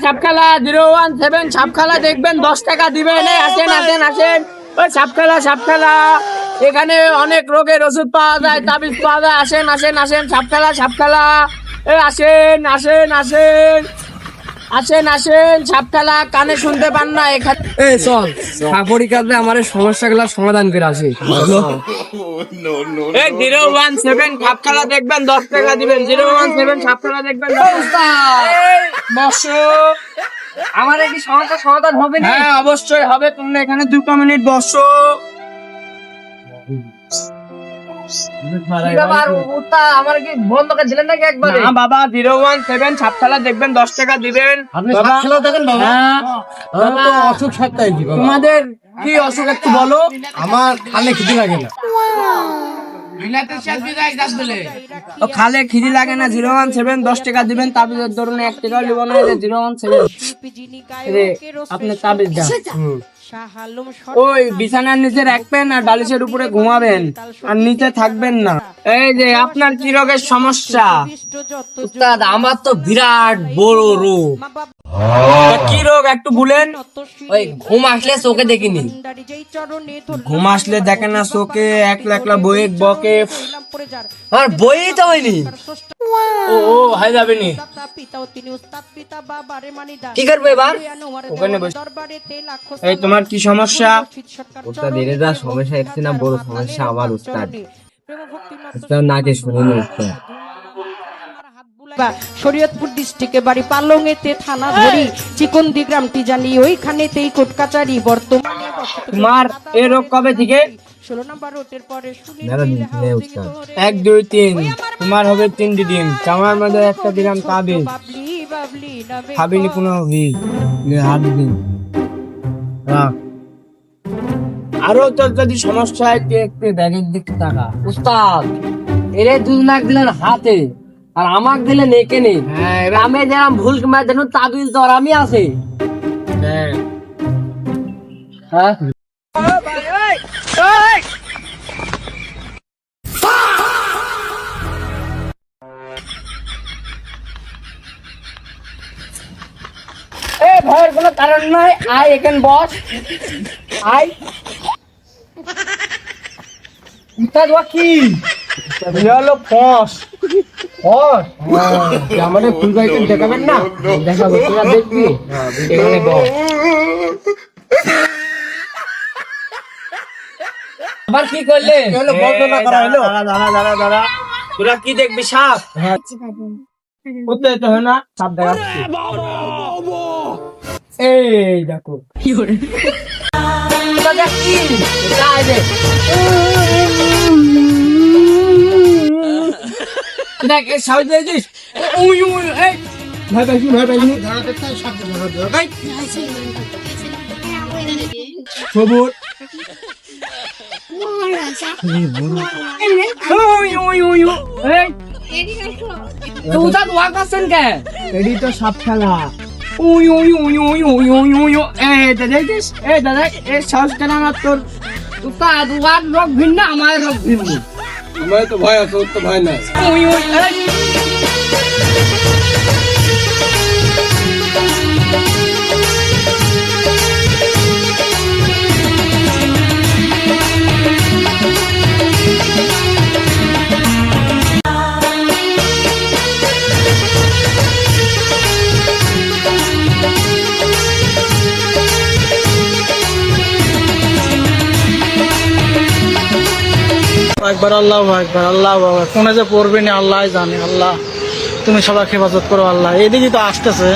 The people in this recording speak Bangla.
সাপখালা 017 সাপখালা দেখবেন 10 টাকা দিবেন। আসেন ওই সাপখালা এখানে অনেক রোগের ওষুধ পাওয়া যায়, তাবিজ পাওয়া যায়। আসেন সাপখালা আসেন সাপখালা কানে শুনতে পান না এখানে। এই চল সাপড়ি কাটলে আমার সমস্যাগুলো সমাধান করে আসি। 017 সাপখালা দেখবেন 10 টাকা দিবেন। 017 সাপখালা দেখবেন 10 বসো। আমার কি সমস্যার সমাধান হবে না? হ্যাঁ অবশ্যই হবে, তোমরা এখানে 2 মিনিট বসো। আমার কি বন্ধ করে দিলেন নাকি একবারে? না বাবা, 017 সাপখালা দেখবেন 10 টাকা দিবেন। আপনি সাপখালা দেখেন বাবা? হ্যাঁ বাবা তো অসুখ সারতাই কি বাবা? তোমাদের কি অসুখ একটু বলো। আমার খালে খিদে লাগে না। খালে খিদি লাগে না, 017 10 টাকা দিবেন। তাবিজের ধরুন 1 টাকা দিব না। 017 আপনি তাবিজ দেন। ওই বিছানার নিচে রাখবেন আর বালিশের উপরে ঘুমাবেন আর নিচে থাকবেন না। এই যে আপনার কি রোগের সমস্যা? উস্তাদ আমার তো বিরাট বড় রোগ। কি রোগ একটু বলেন। ওই ঘুম আসলে চোখে দেখিনি। ঘুম আসলে দেখেন না চোখে, একলা বই বকে। আর বই তো হয়নি। ও হয়ে যাবে নি। কি করবে এবার? ওখানে বসে। এই তোমার কি সমস্যা? উস্তাদ এর যা সমস্যা এসছে না, বড় সমস্যা আমার উস্তাদ। উস্তাদ নাকে শুনুন উস্তাদ। শরীয়তপুর ডিস্ট্রিক্টে বাড়ি, পালংয়েতে থানা ধরি, চিকন্দি গ্রামটি জানি, ওইখানেতেই কোর্ট কাচারি। বর্তমানে তোমার এই রোগ কবে থেকে? 16 নম্বর রোডের পরে 1 2 3 তোমার হবে 3 দিন। চামার মধ্যে একটা দিলাম তাবিজ, খাবিনি কোনো হবি হাত দিন। আরো তোর যদি সমস্যা হয় একটু ব্যাগের দিকে টাকা। উস্তাদ এরে 2 লাখ দিলেন হাতে আর আমাকে দিলেন এখানে। হ্যাঁ আমি যেরকম ভুল কিংবা যেন তাবিজ দেওয়ার আমি আছে। হ্যাঁ ভয়ের কোনো কারণ নাই। আয় এখানে বস, আয়। উস্তাদ ও কি হলো ফস। আমাদের ফুল বাইতে দেখাবেন না? দেখাবো, তোরা দেখবি। এখানে বস। আবার কি করলে? দাঁড়া তোরা কি দেখবি? সাপ কোথায় তো হয় না, সাপ দেখাচ্ছি। এই দেখো দেখ এই সাপ দেখছিস? ভয় পাইছি সবুজ। এডি তো সাপ খেলা। দাদা এই সাহস কেন আমার? তোর রোগ ভিন্ন, আমার রোগ ভিন্ন। আমার তো ভয় আছে, ওর তো ভয় নাই। একবার আল্লাহ একবার আল্লাহ কোনে যে পড়বে না আল্লাহ জানে। আল্লাহ তুমি সবাইকে হেফাজত করো আল্লাহ। এদিকে তো আসতেছে।